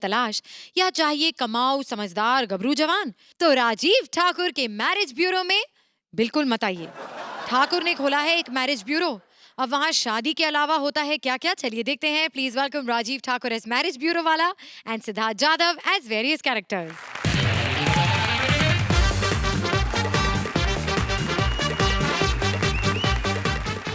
तलाश या चाहिए कमाऊ समझदार गबरू जवान? तो राजीव ठाकुर के मैरिज ब्यूरो में बिल्कुल मत आइए। ठाकुर ने खोला है एक मैरिज ब्यूरो। अब वहाँ शादी के अलावा होता है क्या क्या, चलिए देखते हैं। Please welcome Rajiv Thakur as marriage bureau वाला and Siddharth Jadhav as various characters.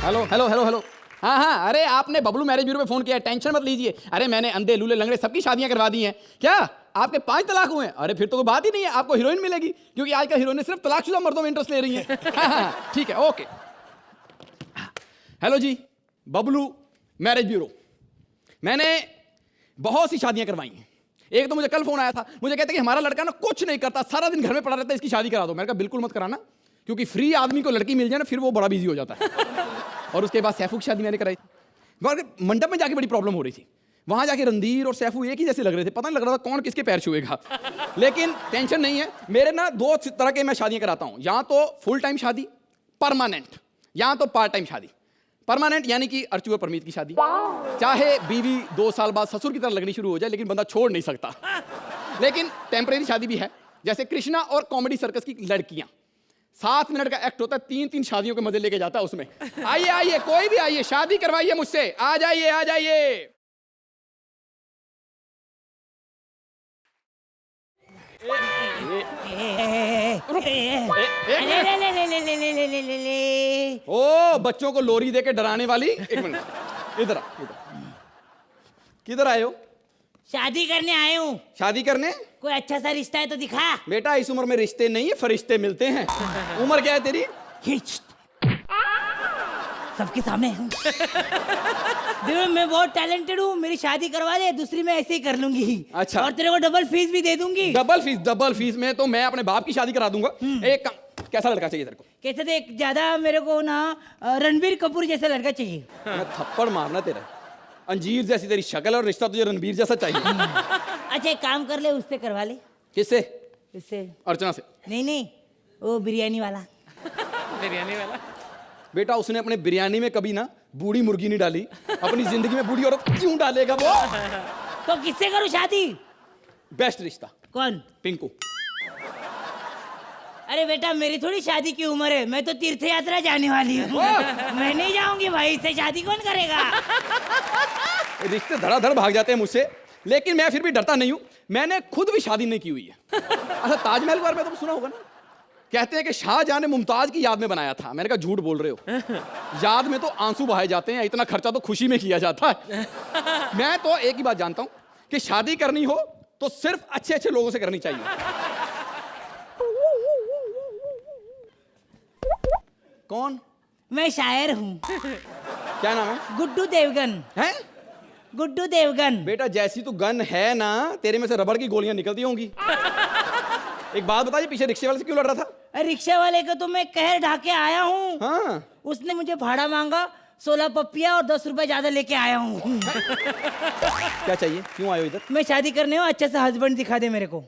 Hello hello hello hello. हाँ हाँ, अरे आपने बबलू मैरिज ब्यूरो में फोन किया है, टेंशन मत लीजिए। अरे मैंने अंधे लूले लंगड़े सबकी शादियां करवा दी हैं। क्या आपके 5 तलाक हुए हैं? अरे फिर तो कोई बात ही नहीं है, आपको हीरोइन मिलेगी, क्योंकि आजकल हीरोइन सिर्फ तलाकशुदा मर्दों में इंटरेस्ट ले रही हैं। हाँ हाँ ठीक है, ओके। हेलो जी, बबलू मैरिज ब्यूरो। मैंने बहुत सी शादियां करवाई हैं। एक तो मुझे कल फोन आया था, मुझे कहते कि हमारा लड़का ना कुछ नहीं करता, सारा दिन घर में पड़ा रहता है, इसकी शादी करा दो। मैंने कहा बिल्कुल मत कराना, क्योंकि फ्री आदमी को लड़की मिल जाए ना फिर वो बड़ा बिजी हो जाता है। और उसके बाद सैफू की शादी मैंने कराई थी। मंडप में जाके बड़ी प्रॉब्लम हो रही थी। वहां जाके रणधीर और सैफू एक ही जैसे लग रहे थे, पता नहीं लग रहा था कौन किसके पैर छुएगा। लेकिन टेंशन नहीं है, मेरे ना 2 तरह के मैं शादियां कराता हूं, या तो फुल टाइम शादी परमानेंट, या तो पार्ट टाइम शादी। परमानेंट यानी कि अर्चू और परमीत की शादी, चाहे बीवी 2 साल बाद ससुर की तरह लगनी शुरू हो जाए लेकिन बंदा छोड़ नहीं सकता। लेकिन टेम्परेरी शादी भी है, जैसे कृष्णा और कॉमेडी सर्कस की लड़कियां। 7 मिनट का एक्ट होता है, 3-3 शादियों के मजे लेके जाता है उसमें। आइए आइए, कोई भी आइए, शादी करवाइए मुझसे, आ जाइए आ जाइए। ओ बच्चों को लोरी देके डराने वाली, 1 मिनट इधर इधर। किधर आए हो? शादी करने आए हूँ। शादी करने? कोई अच्छा सा रिश्ता है तो दिखा। बेटा इस उम्र में रिश्ते नहीं है, फरिश्ते मिलते हैं। उम्र क्या है तेरी? सबके सामने हूँ। देखो मैं बहुत टैलेंटेड हूँ, मेरी शादी करवा दे, दूसरी मैं ऐसे ही कर लूंगी। अच्छा। और तेरे को डबल फीस भी दे दूंगी। डबल फीस में तो मैं अपने बाप की शादी करा दूंगा। एक काम, कैसा लड़का चाहिए तेरे को? कैसे देख, ज्यादा मेरे को ना रणबीर कपूर जैसा लड़का चाहिए। मैं थप्पड़ मारना तेरा। अंजीर जैसी तेरी शक्ल और रिश्ता तुझे रणबीर जैसा चाहिए। अच्छा एक काम कर ले, उससे करवा ले। किससे? इससे। अर्चना से? नहीं, वो बिरयानी वाला। बेटा उसने अपने बिरयानी में कभी ना बूढ़ी मुर्गी नहीं डाली, अपनी जिंदगी में बूढ़ी औरत क्यों डालेगा वो? तो किससे करूँ शादी? बेस्ट रिश्ता। कौन? पिंकू। अरे बेटा मेरी थोड़ी शादी की उम्र है, मैं तो तीर्थ यात्रा जाने वाली हूँ। मैं नहीं जाऊंगी भाई, इससे शादी कौन करेगा? रिश्ते धड़ाधड़ भाग जाते हैं मुझसे, लेकिन मैं फिर भी डरता नहीं हूँ। मैंने खुद भी शादी नहीं की हुई है। अच्छा ताजमहल के बारे में तो सुना होगा ना, कहते हैं कि शाहजहां ने मुमताज की याद में बनाया था। मैंने कहा झूठ बोल रहे हो, याद में तो आंसू बहाए जाते हैं, इतना खर्चा तो खुशी में किया जाता है। मैं तो एक ही बात जानता हूं कि शादी करनी हो तो सिर्फ अच्छे अच्छे लोगों से करनी चाहिए। कौन? मैं शायर हूँ। क्या नाम है? गुड्डू देवगन। हैं? गुड्डू देवगन। बेटा जैसी तू गन है ना, तेरे में से रबड़ की गोलियां निकलती होंगी। एक बात बताइए, पीछे रिक्शे वाले से क्यों लड़ रहा था? रिक्शा वाले का तो मैं कहर ढाके आया हूँ। हाँ। उसने मुझे भाड़ा मांगा, 16 पप्पिया और 10 रुपए ज्यादा लेके आया हूँ। क्या चाहिए, क्यों आए हो इधर? मैं शादी करने हूँ, अच्छे से हस्बैंड दिखा दे मेरे को।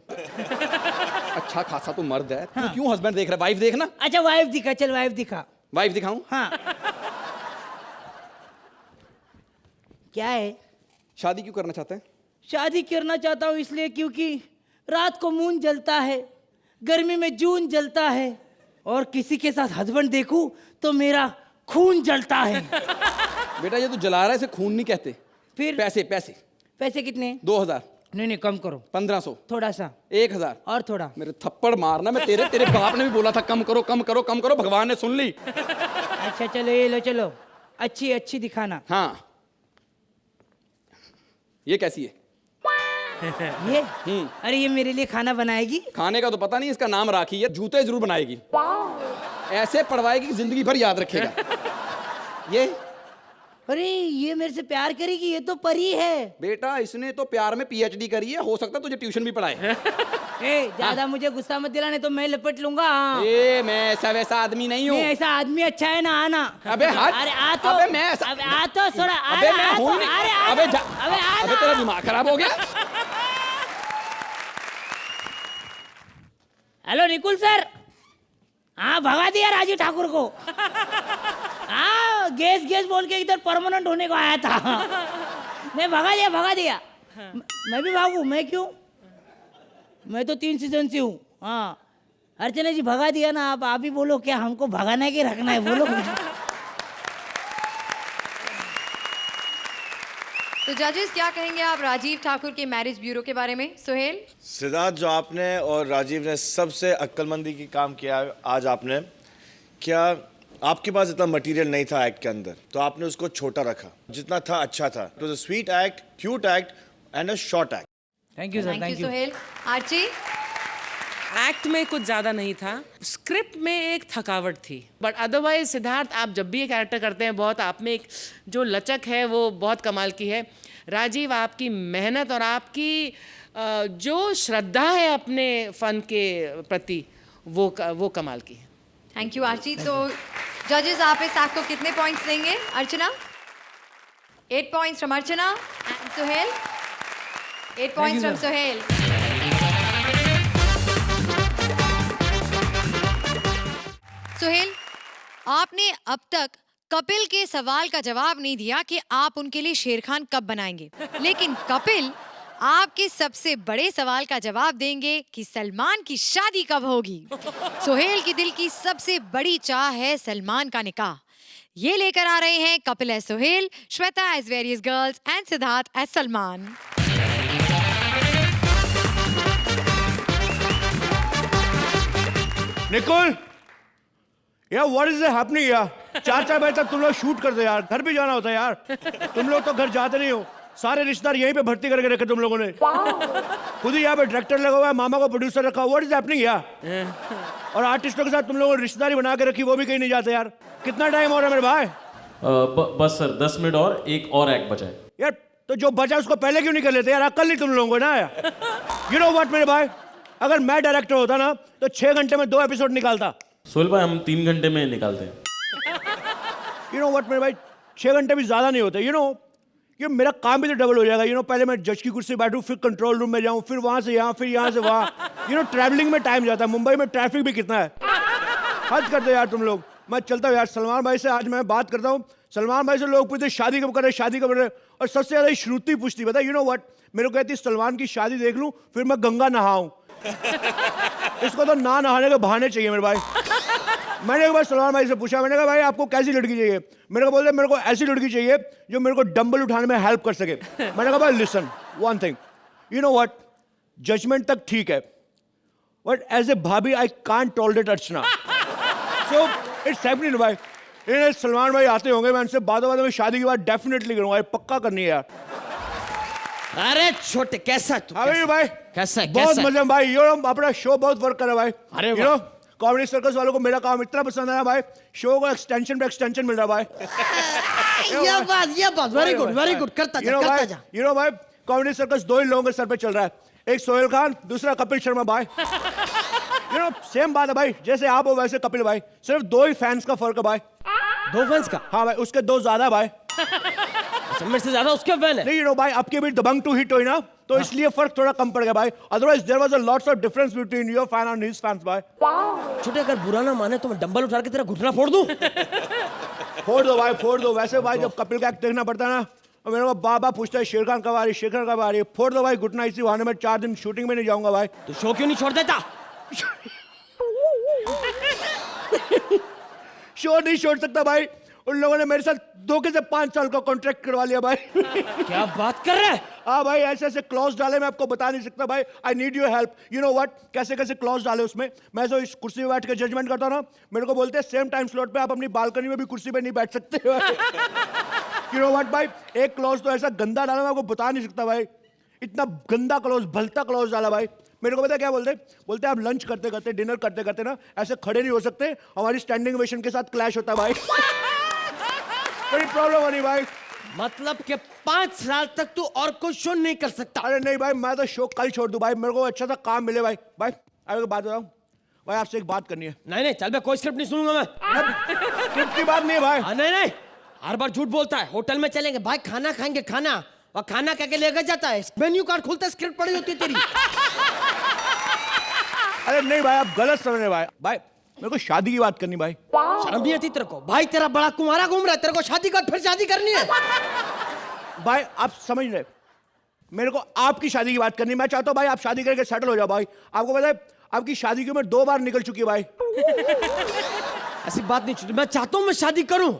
अच्छा खासा तो मर्द है। हाँ। तू क्यों हस्बैंड देख रहा है? वाइफ देखना। अच्छा वाइफ दिखा, चल वाइफ दिखा। वाइफ दिखाऊं? हाँ। क्या है? शादी क्यों करना चाहते हैं? शादी करना चाहता हूँ इसलिए क्योंकि रात को मून जलता है, गर्मी में जून जलता है, और किसी के साथ हस्बैंड देखूं तो मेरा खून जलता है। बेटा ये तो जला रहा है, इसे खून नहीं कहते। फिर? पैसे पैसे। पैसे कितने? 2000। नहीं कम करो। 1500। थोड़ा सा। 1000। और थोड़ा। मेरे थप्पड़ मारना। मैं तेरे बाप ने भी बोला था कम करो कम करो कम करो, भगवान ने सुन ली। अच्छा चलो ये लो, चलो अच्छी दिखाना। हाँ ये कैसी है? ये? अरे ये मेरे लिए खाना बनाएगी। खाने का तो पता नहीं, इसका नाम राखी है, जूते जरूर बनाएगी। ऐसे पढ़वाएगी कि जिंदगी भर याद रखेगा। ये? अरे ये मेरे से प्यार करेगी, ये तो परी है। बेटा इसने तो प्यार में PhD करी है, हो सकता है तुझे ट्यूशन भी पढ़ाए। ज्यादा मुझे गुस्सा मत दिलाने तो मैं लपट लूंगा। मैं ऐसा वैसा आदमी नहीं हूँ। ऐसा आदमी अच्छा है ना, आना। अबे हट। अरे आ तो। अबे मैं ऐसा। अबे आ तो थोड़ा। अबे मैं हूँ नहीं। अबे तेरा दिमाग खराब हो गया। Hello Nikul sir. हाँ भगा दिया राजीव ठाकुर को। हाँ गैस बोल के इधर परमानेंट होने को आया था। नहीं भगा दिया। मैं भी भागू? मैं क्यों? मैं तो 3 सीजन से हूँ। हाँ, अर्चना जी भगा दिया ना, आप ही बोलो, क्या हमको भगाना है कि रखना है, बोलो। तो जजेस क्या कहेंगे आप राजीव ठाकुर के मैरिज ब्यूरो के बारे में? सुहेल? सिद्धार्थ, जो आपने और राजीव ने सबसे अक्लमंदी की काम किया आज आपने, क्या आपके पास इतना मटेरियल नहीं था एक्ट के अंदर, तो आपने उसको छोटा रखा, जितना था अच्छा था। It was a sweet act, cute act and a short act. Thank you sir, thank you thank you. Suhail. Archie? Act में कुछ ज़्यादा नहीं था, स्क्रिप्ट में एक थकावट थी, बट अदरवाइज सिद्धार्थ, आप जब भी ये कैरेक्टर करते हैं, बहुत आप में एक जो लचक है वो बहुत कमाल की है। राजीव, आपकी मेहनत और आपकी जो श्रद्धा है अपने फ़न के प्रति, वो कमाल की है। Thank you Archie. तो जजेस, आप इस एक्ट को कितने पॉइंट्स देंगे? Archana? 8 points from Archana and Suhail? 8 points from Suhail. Suhail, आपने अब तक कपिल के सवाल का जवाब नहीं दिया कि आप उनके लिए शेर खान कब बनाएंगे, लेकिन कपिल आपके सबसे बड़े सवाल का जवाब देंगे कि सलमान की शादी कब होगी। सुहेल की दिल की सबसे बड़ी चाह है सलमान का निकाह। ये लेकर आ रहे हैं Kapil as Suhail, Shweta as various girls and Siddharth as Salman. Nikul, यार व्हाट इज हैपनिंग यार? 4 बजे तक तुम लोग शूट करते यार, घर भी जाना होता है यार। तुम लोग तो घर जाते नहीं हो, सारे रिश्तेदार यहीं पे भर्ती करके रखे तुम लोगों ने। खुद ही यहाँ पे डायरेक्टर लगा हुआ है, मामा को प्रोड्यूसर रखा। व्हाट इज हैपनिंग यार? और आर्टिस्टों के साथ तुम लोगों ने रिश्तेदारी बना के रखी, वो भी कहीं नहीं जाते यार। कितना टाइम हो रहा है मेरे भाई? बस सर 10 मिनट और एक एक्ट बचा है। यार तो जो बचा उसको पहले क्यों नहीं कर लेते यार? अक्ल नहीं तुम लोगों को ना यार। यू नो व्हाट मेरे भाई, अगर मैं डायरेक्टर होता ना तो 6 घंटे में 2 एपिसोड निकालता। सोहेल भाई, हम 3 घंटे में निकालते हैं। यू नो व्हाट मेरे भाई, 6 घंटे भी ज्यादा नहीं होते। यू नो, ये मेरा काम भी तो डबल हो जाएगा। यू नो, पहले मैं जज की कुर्सी बैठूं, फिर कंट्रोल रूम में जाऊं, फिर वहां से यहाँ, फिर यहाँ से वहाँ। यू नो, ट्रैवलिंग में टाइम जाता है। मुंबई में ट्रैफिक भी कितना है, हद करते यार तुम लोग। मैं चलता हूँ यार। सलमान भाई से आज मैं बात करता हूँ। सलमान भाई से लोग पूछते शादी कब कर रहे, शादी कब कर रहे, और सबसे ज्यादा श्रुति पूछती, पता है? यू नो व्हाट, मेरे को कहती सलमान की शादी देख लूं फिर मैं गंगा नहाऊं। इसको तो ना नहाने के बहाने चाहिए मेरे भाई। मैंने एक बार सलमान भाई से पूछा, मैंने कहा भाई आपको कैसी लड़की चाहिए? मेरे को बोलते मेरे को ऐसी लड़की चाहिए जो मेरे को डंबल उठाने में हेल्प कर सके। मैंने कहा भाई listen one thing, you know what, judgement तक ठीक है, बट एज ए भाभी I can't tolerate Archana. So it's happening भाई। इन्हें सलमान भाई आते होंगे, मैं उनसे बातों में शादी की बात डेफिनेटली करूंगा, पक्का करनी है यार। अरे छोटे, कैसा तू? हाँ भाई, कैसा है? बहुत मजा में भाई। यू नो, अपना शो बहुत वर्क कर रहा है भाई। अरे यू नो, कॉमेडी सर्कस वालों को मेरा काम इतना पसंद आया भाई, शो को एक्सटेंशन पे एक्सटेंशन मिल रहा भाई। ये बात वेरी गुड, करता जा। यू नो भाई, कॉमेडी सर्कस 2 ही लोगों के सर पे चल रहा है, एक सोहेल खान, दूसरा कपिल शर्मा भाई। यू नो, सेम बात है भाई, जैसे आप हो वैसे कपिल भाई, सिर्फ 2 ही फैंस का फर्क है भाई। 2 फैंस का? हाँ भाई, उसके 2 ज्यादा भाई। मेरे से ज्यादा उसके फैन है? नहीं, यू नो भाई, आपके भी दबंग 2 हिट हुई ना, तो इसलिए फर्क थोड़ा कम पड़ गया भाई। Otherwise there was a lots of difference between your fan and his fans भाई। छोटे, अगर बुरा ना माने तो मैं डंबल उठा के तेरा घुटना फोड़ दूं। फोड़ दो भाई, फोड़ दो। वैसे भाई जब कपिल का एक्ट देखना पड़ता है ना, और मेरे को बाबा पूछता है शेर खान कब आ रही, शेर खान कब आ रही है, फोड़ दो भाई घुटना। इसी बहाने में 4 दिन शूटिंग में नहीं जाऊंगा भाई। तो शो क्यों नहीं छोड़ देता? शो नहीं छोड़ सकता भाई, उन लोगों ने मेरे साथ धोखे से 5 साल का कॉन्ट्रैक्ट करवा लिया भाई। क्या बात कर रहा है? हाँ भाई, ऐसे ऐसे क्लॉज डाले, मैं आपको बता नहीं सकता भाई। I need your help. You know what, कैसे कैसे क्लॉज डाले उसमें। मैं जो इस कुर्सी में बैठ के जजमेंट करता हूँ ना, मेरे को बोलते हैं सेम टाइम स्लॉट पे आप अपनी बालकनी में भी कुर्सी पे नहीं बैठ सकते। यू नो व्हाट भाई, एक क्लॉज तो ऐसा गंदा डाला मैं आपको बता नहीं सकता भाई। इतना गंदा क्लॉज, भलता क्लॉज डाला भाई। मेरे को पता है क्या बोलते? बोलते आप लंच करते करते, डिनर करते करते ना ऐसे खड़े नहीं हो सकते, हमारी स्टैंडिंग ओवेशन के साथ क्लैश होता है भाई। बड़ी प्रॉब्लम हो रही भाई। मतलब कि 5 साल तक तू और कोई शो नहीं कर सकता? अरे नहीं भाई, मैं तो शो कल छोड़ दूं भाई, मेरे को अच्छा सा काम मिले भाई। भाई अरे बात बताऊं भाई, आपसे एक बात करनी है। नहीं, चल मैं कोई स्क्रिप्ट नहीं सुनूंगा मैं। स्क्रिप्ट की बात नहीं है भाई। नहीं, हर बार झूठ बोलता है। होटल में चलेंगे भाई, खाना खाएंगे, खाना, और खाना क्या के लेकर जाता है, मेन्यू कार्ड खुलता है, स्क्रिप्ट पड़ी होती है तेरी। अरे नहीं भाई, आप गलत समझ रहे भाई। भाई मेरे को शादी की बात करनी भाई। शर्म नहीं आती तेरे को? भाई तेरा बड़ा कुंवारा घूम रहा है, तेरे को शादी कर, फिर शादी करनी है। भाई आप समझ रहे, मेरे को आपकी शादी की बात करनी है। मैं चाहता हूँ भाई आप शादी करके सेटल हो जाओ भाई। आपको पता है आपकी शादी की उम्र 2 बार निकल चुकी है भाई। ऐसी बात नहीं छूटी। मैं चाहता हूँ मैं शादी करूं,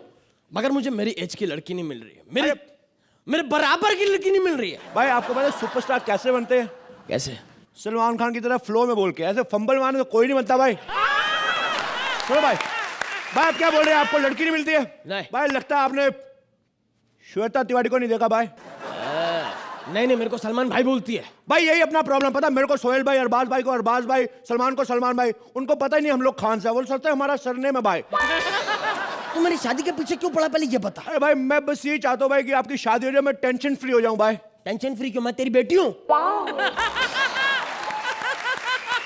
मगर मुझे मेरी एज की लड़की नहीं मिल रही है। मेरे बराबर की लड़की नहीं मिल रही है। भाई आपको पता है सुपरस्टार कैसे बनते हैं? कैसे? सलमान खान की तरह फ्लो में बोल के। ऐसे फंबल मारने तो कोई नहीं बनता भाई। सुनो भाई, भाई आप क्या बोल रहे हैं? आपको लड़की नहीं मिलती है? नहीं। भाई लगता है आपने श्वेता तिवारी को नहीं देखा भाई। नहीं नहीं, मेरे को सलमान भाई बोलती है। भाई यही अपना प्रॉब्लम। पता है मेरे को सोहेल भाई, अरबाज भाई को अरबाज भाई, सलमान को सलमान भाई। उनको पता ही नहीं हम लोग खान से। वो सोचते हैं हमारा सरनेम है भाई। तू मेरी शादी के पीछे क्यों पड़ा, पहले ये बता। अरे भाई मैं बस यही चाहता हूँ भाई कि आपकी शादी हो जाए, मैं टेंशन फ्री हो जाऊं भाई। टेंशन फ्री क्यों? मैं तेरी बेटी हूँ।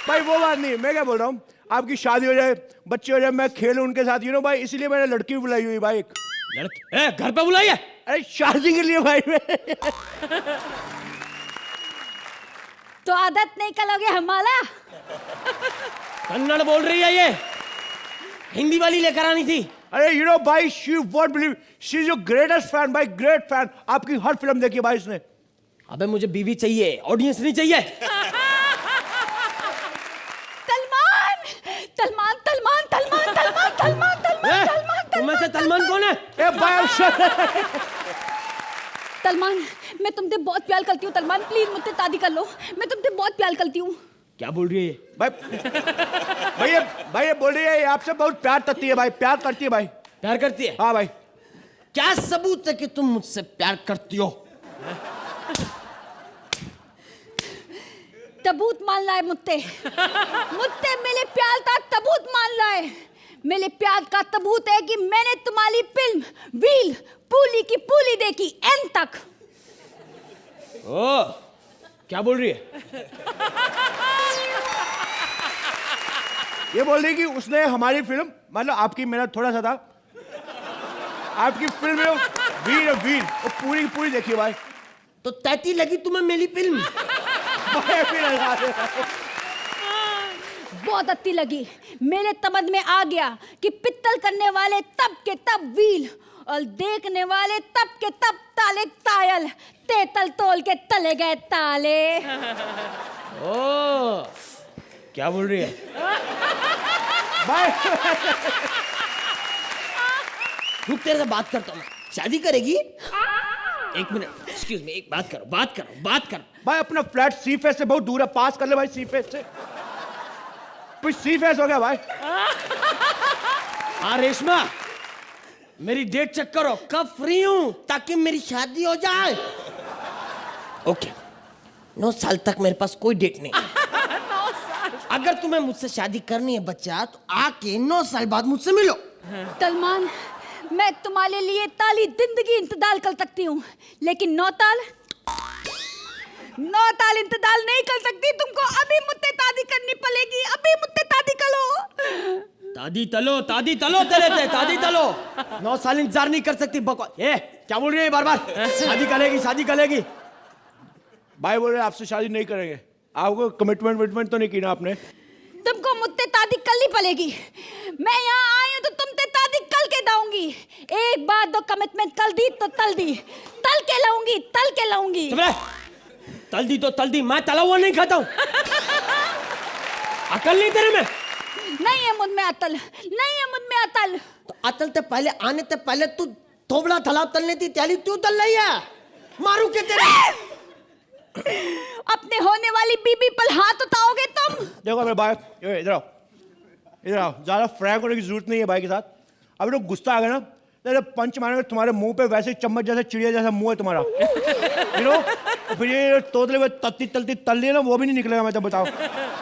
भाई वो बात नहीं, मैं क्या बोल रहा हूँ, आपकी शादी हो जाए, बच्चे हो जाए, मैं खेलूं उनके साथ, यू नो भाई। इसलिए मैंने लड़की भी बुलाई हुई भाई एक। लड़की घर पे बुलाई है? अरे शादी के लिए भाई मैं। तो आदत नहीं कलोगे हमारा? कन्नड़ बोल रही है ये, हिंदी वाली लेकर आनी थी। अरे यू नो भाई she won't believe, she is your greatest fan भाई, ग्रेट फैन। आपकी हर फिल्म देखी भाई इसने। अबे मुझे बीवी चाहिए, ऑडियंस नहीं चाहिए। तलमान तलमान तलमान तलमान तलमान तलमान तलमान तलमान तुम्हें से तलमान कौन है? ए भाई तलमान, मैं तुमसे बहुत प्यार करती हूँ तलमान, प्लीज मुझसे शादी कर लो। मैं तुमसे बहुत प्यार करती हूँ। क्या बोल रही है ये? भाई ये बोल रही है ये आपसे बहुत प्यार करती है भाई, प्यार करती है भाई। प्यार करती है? हाँ भाई। क्या सबूत है कि तुम मुझसे प्यार करती हो? तबूत मान लाए मुझसे मेरे प्यार का तबूत मान लाए। मेरे प्यार का तबूत है कि मैंने तुम्हारी फिल्म व्हील पूली की पूली देखी एंड तक। ओ, क्या बोल रही है? ये बोल रही कि उसने हमारी फिल्म, मतलब आपकी मेहनत थोड़ा सा था, आपकी फिल्म में वीर वीर वो पूरी पूरी देखी भाई। तो तैती लगी तुम्हें मेरी फिल्म? बहुत अच्छी लगी। मेरे समझ में आ गया कि पित्तल करने वाले तब के तब व्हील और देखने वाले तब के तब ताले तायल, तेतल तोल के तले गए ताले। ओ, क्या बोल रही है? रुक, तेरे से बात करता हूँ। शादी करेगी? एक मिनट, एक्सक्यूज मी, एक बात करो। भाई अपना फ्लैट सी फेस से बहुत दूर है, पास कर ले भाई सी फेस से। कुछ सी फेस हो गया भाई। हाँ रेशमा, मेरी डेट चेक करो, कब फ्री हूं ताकि मेरी शादी हो जाए। ओके, 9 साल तक मेरे पास कोई डेट नहीं। 9 साल। अगर तुम्हें मुझसे शादी करनी है बच्चा, तो आके 9 साल बाद मुझसे मिलो। सलमान, मैं तुम्हारे लिए ताली जिंदगी इंतजार कर सकती हूँ, लेकिन 9 ताल इंतजार नहीं कर सकती। तुमको अभी मुझसे शादी करनी पड़ेगी, अभी मुझसे शादी करो। तादी तलो तेरे थे, तादी तलो। 9 साल इंतजार नहीं कर सकती, बकवास। ए, क्या बोल रही है बार बार? शादी करेगी। भाई बोल रहे आपसे शादी नहीं करेंगे। आपको कमिटमेंट तो नहीं की ना आपने? तुमको मुझसे शादी करनी पड़ेगी। मैं यहाँ आई हूँ तो तुमसे शादी कल के दाऊंगी। एक बार दो कमिटमेंट कर दी तो तल के लाऊंगी। तल दी, मैं तला हुआ नहीं खाता हूँ। अकल नहीं तेरे में? नहीं है मुझ में अतल। तो अतल ते पहले आने ते पहले तू थोबड़ा तालाब तलने थी, त्याली तू तल रही है। मारू के तेरे। अपने होने वाली बीबी पर हाथ उठाओगे तुम? देखो मेरे भाई, इधर आओ। ज्यादा फ्रैंक होने की जरूरत नहीं है भाई के साथ। अभी तो गुस्सा आ गया ना, तेरे पंच मारेंगे तुम्हारे मुंह पे, वैसे चम्मच जैसा चिड़िया जैसा मुंह है तुम्हारा। यू नो, फिर ये तोतले में तलती तल ली ना, वो भी नहीं निकलेगा। मैं तो बताओ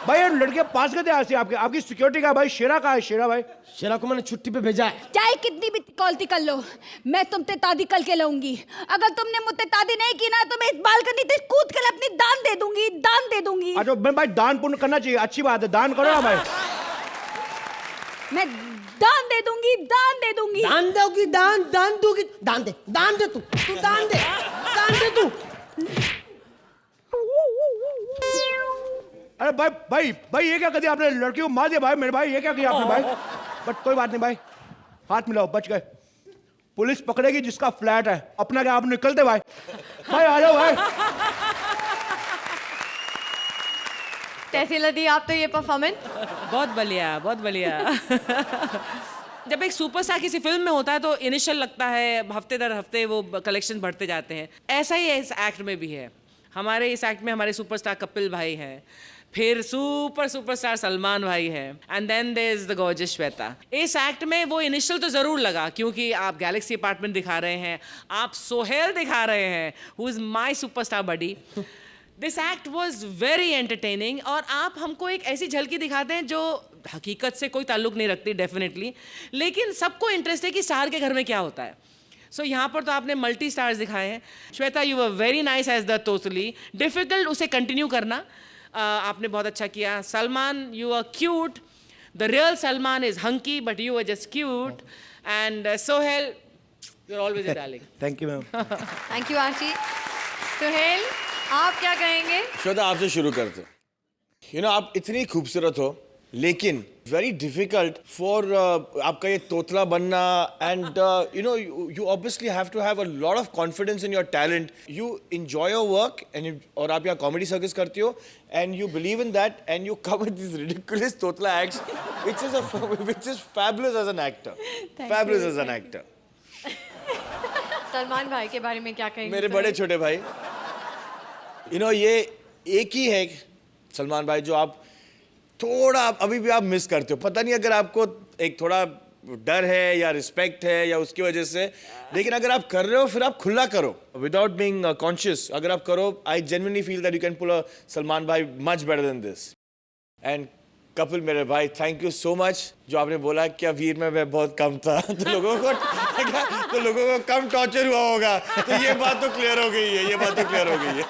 भाई, ये लड़के पास करते हैं आपकी सिक्योरिटी का भाई। शेरा कहाँ है शेरा भाई? शेरा को मैंने छुट्टी पे भेजा है। चाहे कितनी भी कॉलती कर लो, मैं तुमसे शादी करके लाऊंगी। अगर तुमने मुझसे शादी नहीं की ना, तो मैं इस बालकनी से कूद कर अपनी दान दे दूंगी। अच्छा भाई, दान पुण्य करना चाहिए, अच्छी बात है, दान करो ना भाई। मैं दान दे दूंगी। दान दोगी? दान दूंगी? दान दे तू दान दे तू। अरे भाई ये क्या कर दिया आपने? लड़की को मार दिया भाई मेरे भाई, ये क्या किया आपने भाई? बट कोई बात नहीं भाई, हाथ मिलाओ, बच गए। पुलिस पकड़ेगी जिसका फ्लैट है, अपना क्या आप निकलते भाई। भाई आ जाओ भाई। कैसी लगी आप तो ये परफॉर्मेंस? बहुत बढ़िया, बहुत बढ़िया। जब एक सुपरस्टार किसी फिल्म में होता है तो इनिशियल लगता है, हफ्ते दर हफ्ते वो कलेक्शन बढ़ते जाते हैं। ऐसा ही इस एक्ट में भी है। हमारे इस एक्ट में हमारे सुपरस्टार कपिल भाई हैं, फिर सुपरस्टार सलमान भाई है, and then there is the gorgeous Shweta. इस एक्ट में वो इनिशियल तो जरूर लगा क्योंकि आप गैलेक्सी अपार्टमेंट दिखा रहे हैं, आप सोहेल दिखा रहे हैं, who is my superstar buddy. This act was very entertaining और आप हमको एक ऐसी झलकी दिखाते हैं जो हकीकत से कोई ताल्लुक नहीं रखती डेफिनेटली, लेकिन सबको इंटरेस्ट है कि स्टार के घर में क्या होता है। सो यहाँ पर तो आपने मल्टी स्टार्स दिखाए हैं। Shweta, you were very nice as the तोतली। डिफिकल्ट उसे कंटिन्यू करना, आपने बहुत अच्छा किया। Salman, you are cute. The real Salman is hunky but you are just cute. And Sohail, you are always a darling. Thank you ma'am. Thank you Ashi. Sohail, आप क्या कहेंगे? श्वेता, आपसे शुरू करते। आप इतनी खूबसूरत हो लेकिन वेरी डिफिकल्ट फॉर आपका ये तोतला बनना, and you obviously have to have a lot of confidence in your talent. You enjoy your work and और आप यहाँ कॉमेडी सर्कस करती हो and you believe in that and you come with this ridiculous तोतला acts which is fabulous as an actor. Fabulous as an actor. Salman भाई के बारे में क्या कहेंगे? मेरे बड़े छोटे भाई, ये एक ही है सलमान भाई जो आप थोड़ा अभी भी आप मिस करते हो। पता नहीं अगर आपको एक थोड़ा डर है या रिस्पेक्ट है या उसकी वजह से, लेकिन अगर आप कर रहे हो फिर आप खुला करो विदाउट बीइंग कॉन्शियस। अगर आप करो, I genuinely feel that you can pull a Salman भाई much better than this. And Kapil मेरे भाई, थैंक यू सो मच। जो आपने बोला कि वीर में मैं बहुत कम था तो लोगों को कम टॉर्चर हुआ होगा, तो ये बात तो क्लियर हो गई है, ये बात तो क्लियर हो गई है।